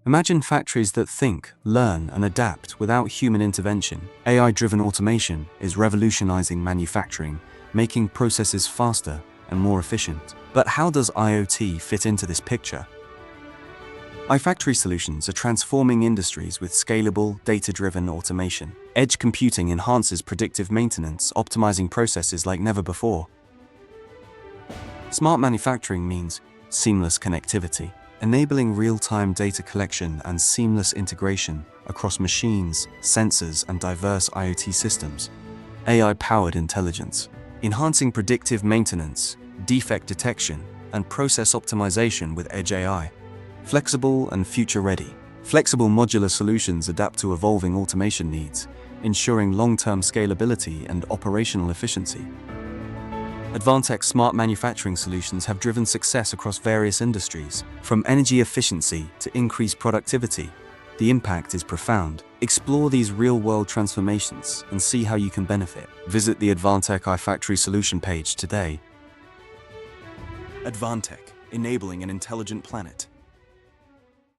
Imagine factories that think, learn, and adapt without human intervention. AI-driven automation is revolutionizing manufacturing, making processes faster and more efficient. But how does IoT fit into this picture? iFactory solutions are transforming industries with scalable, data-driven automation. Edge computing enhances predictive maintenance, optimizing processes like never before. Smart manufacturing means seamless connectivity, enabling real-time data collection and seamless integration across machines, sensors, and diverse IoT systems. AI-powered intelligence, enhancing predictive maintenance, defect detection, and process optimization with Edge AI. Flexible and future-ready. Flexible modular solutions adapt to evolving automation needs, ensuring long-term scalability and operational efficiency. Advantech smart manufacturing solutions have driven success across various industries, from energy efficiency to increased productivity. The impact is profound. Explore these real-world transformations and see how you can benefit. Visit the Advantech iFactory solution page today. Advantech, enabling an intelligent planet.